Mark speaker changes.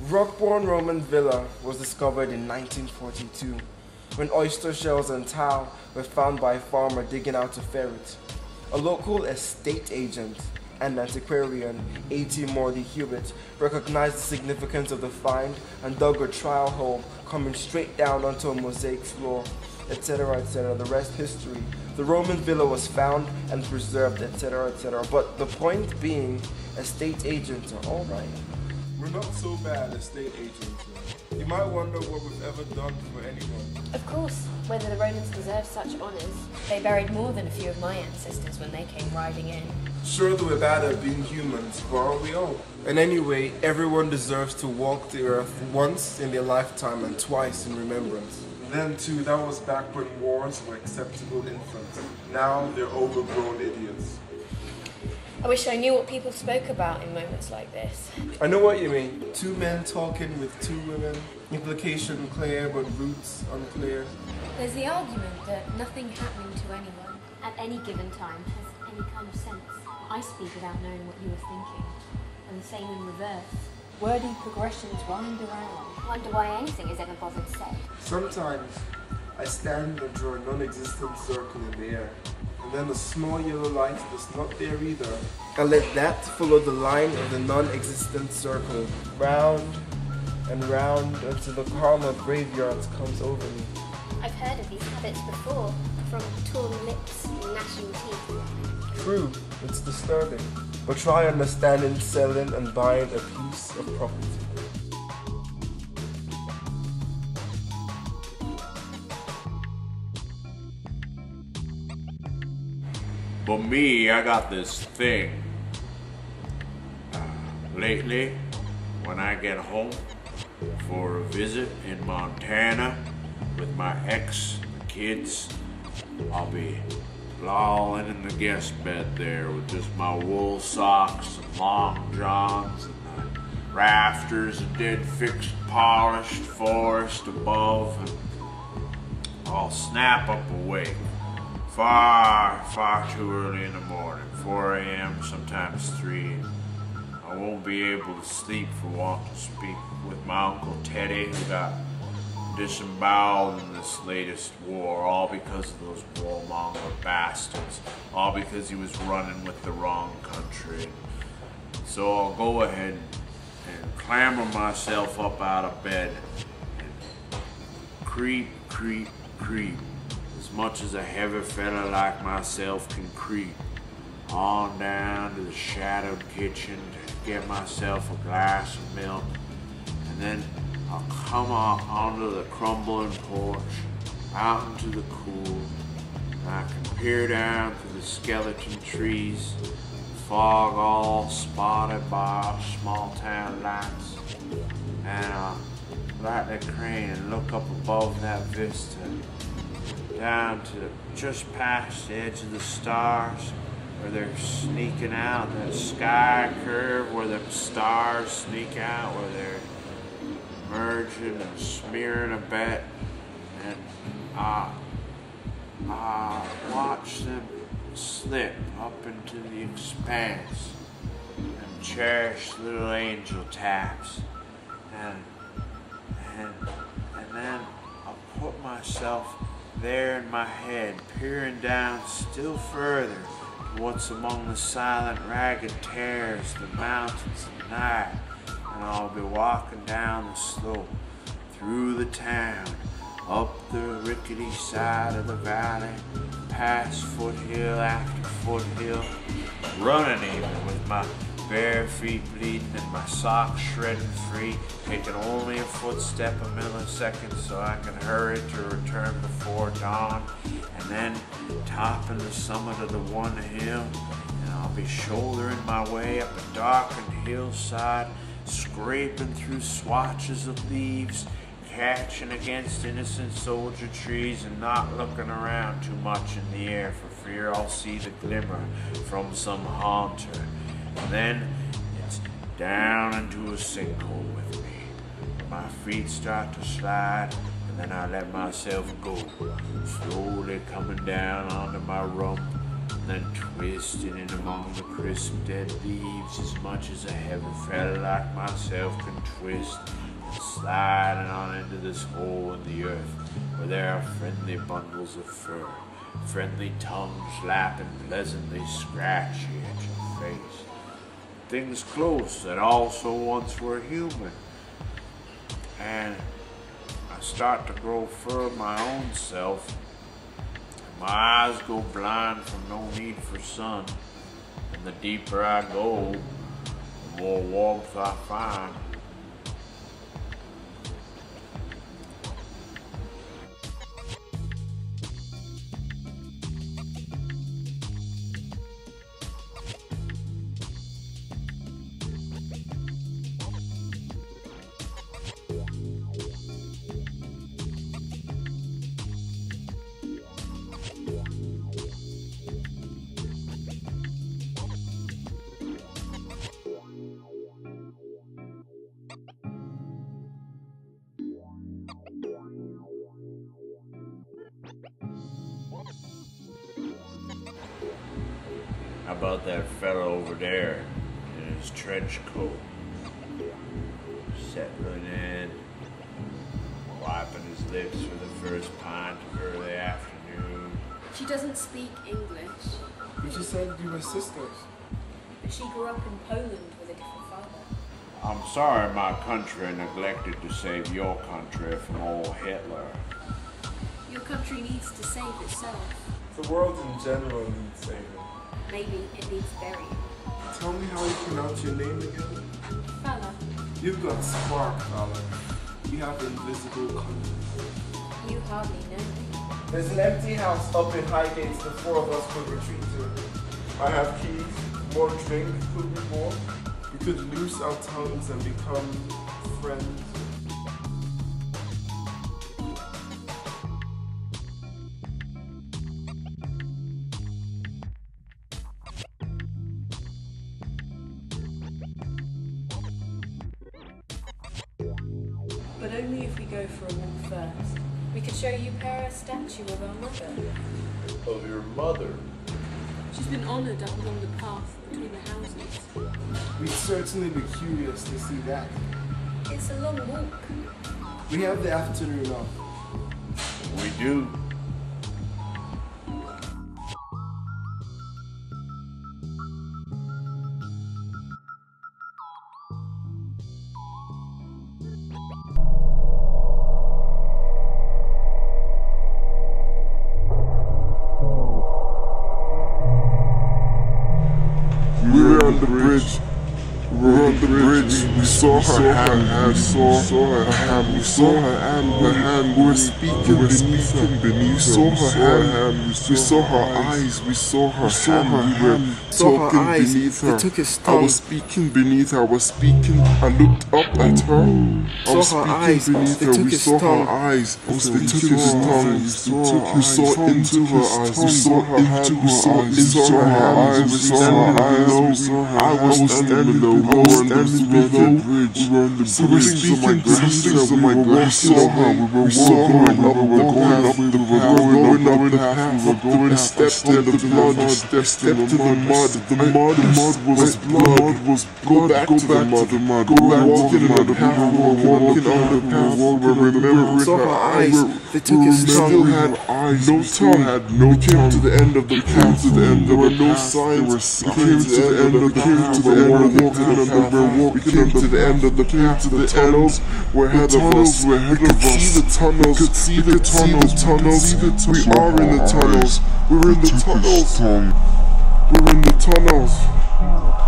Speaker 1: Rockbourne Roman Villa was discovered in 1942 when oyster shells and tile were found by a farmer digging out a ferret. A local estate agent and antiquarian, A.T. Morley Hewitt, recognized the significance of the find and dug a trial hole coming straight down onto a mosaic floor, etc., etc. The rest history. The Roman villa was found and preserved, etc., etc. But the point being, estate agents are alright.
Speaker 2: We're not so bad, estate agents. You might wonder what we've ever done for anyone.
Speaker 3: Of course, whether the Romans deserve such honours. They buried more than a few of my ancestors when they came riding in.
Speaker 2: Sure, we're bad at being humans, but aren't we all?
Speaker 1: And anyway, everyone deserves to walk the earth once in their lifetime and twice in remembrance.
Speaker 2: Then too, that was back when wars were acceptable infants. Now they're overgrown idiots.
Speaker 3: I wish I knew what people spoke about in moments like this.
Speaker 1: I know what you mean. Two men talking with two women. Implication clear, but roots unclear.
Speaker 3: There's the argument that nothing happening to anyone at any given time has any kind of sense. I speak without knowing what you were thinking, and the same in reverse. Wordy progressions wind around.
Speaker 4: Wonder why anything is ever bothered said.
Speaker 2: Sometimes I stand and draw a non-existent circle in the air, and then a small yellow light that's not there either.
Speaker 1: And let that follow the line of the non-existent circle, round and round until the calm of graveyards comes over me.
Speaker 4: I've heard of these habits before, from torn lips and gnashing teeth.
Speaker 1: True, it's disturbing. But try understanding selling and buying a piece of property.
Speaker 5: For me, I got this thing. Lately, when I get home for a visit in Montana with my ex and kids, I'll be lolling in the guest bed there with just my wool socks and long johns and the rafters of dead fixed polished forest above, and I'll snap up awake far too early in the morning, 4 a.m., sometimes 3. I won't be able to sleep for want to speak with my Uncle Teddy, who got disemboweled in this latest war, all because of those warmonger bastards, all because he was running with the wrong country. So I'll go ahead and clamber myself up out of bed and creep, as much as a heavy fella like myself can creep, on down to the shadowed kitchen to get myself a glass of milk, and then I'll come onto the crumbling porch, out into the cool, and I can peer down through the skeleton trees, fog all spotted by our small town lights, and I'll light the crane and look up above that vista, down to just past the edge of the stars, where they're sneaking out, that sky curve where the stars sneak out, where they're merging and smearing a bit, and I watch them slip up into the expanse and cherish little angel taps, and then I'll put myself there in my head, peering down still further to what's among the silent ragged terrace, the mountains at night, and I'll be walking down the slope, through the town, up the rickety side of the valley, past foothill after foothill, running even with my bare feet bleeding and my socks shredding free, taking only a footstep a millisecond so I can hurry to return before dawn, and then topping the summit of the one hill, and I'll be shouldering my way up a darkened hillside, scraping through swatches of leaves, catching against innocent soldier trees, and not looking around too much in the air for fear I'll see the glimmer from some haunter. And then it's down into a sinkhole with me. My feet start to slide, and then I let myself go, slowly coming down onto my rump, and then twisting in among the crisp dead leaves as much as a heavy fella like myself can twist, and sliding on into this hole in the earth where there are friendly bundles of fur, friendly tongues lapping pleasantly scratchy at your face. Things close that also once were human. And I start to grow fur my own self. My eyes go blind from no need for sun. And the deeper I go, the more warmth I find. How about that fella over there in his trench coat? Settling in, wiping his lips for the first pint of early afternoon.
Speaker 3: She doesn't speak English,
Speaker 2: You just said you were sisters.
Speaker 3: but she grew up in Poland with a different father.
Speaker 5: I'm sorry my country neglected to save your country from old Hitler.
Speaker 3: Your country needs to save itself.
Speaker 2: The world in general needs saving.
Speaker 3: Maybe it needs burying.
Speaker 2: Tell me how you pronounce your name again.
Speaker 3: Fella,
Speaker 2: You've got spark, fella. You have invisible colors.
Speaker 3: you hardly know me.
Speaker 1: There's an empty house up in Highgate the four of us could retreat to.
Speaker 2: I have keys, more drink, could be more. We could loose our tongues and become friends.
Speaker 3: But only if we go for a walk first. We could show you Para statue of our mother.
Speaker 6: Of your mother?
Speaker 3: She's been honoured up along the path between the houses.
Speaker 2: We'd certainly be curious to see that.
Speaker 3: It's a long walk.
Speaker 2: We have the afternoon off.
Speaker 5: We do.
Speaker 6: We were on the bridge. We were on the bridge. We saw her hand. We saw her hand. We saw her hand. We were speaking beneath her. We saw her hand. We saw her eyes. We saw her hand. We were talking beneath her. I was speaking beneath her. I was speaking. I looked up at her. I was speaking beneath her. We saw her eyes. They took his tongue. We saw into her eyes. We saw her hand. We saw into her eyes. We saw her eyes. I was standing below. We were standing below the bridge. We were speaking to my glasses. We saw her. We were going up the path. We were going stepped in the blood. Stepped in the mud. The mud was blood. Go back to the mud. Go back walking on the path. We were walking on the path. We were remembering her eyes.
Speaker 1: They took his tongue.
Speaker 6: Still had eyes. No tongue. We came to the end of the path. There were no signs. We came to the end of the path. We were walking on the path. We came to the end of the path. The tunnels were ahead of us. We could see the tunnels. We could see the tunnels. We are in the tunnels. We're in the tunnels. We're in the tunnels.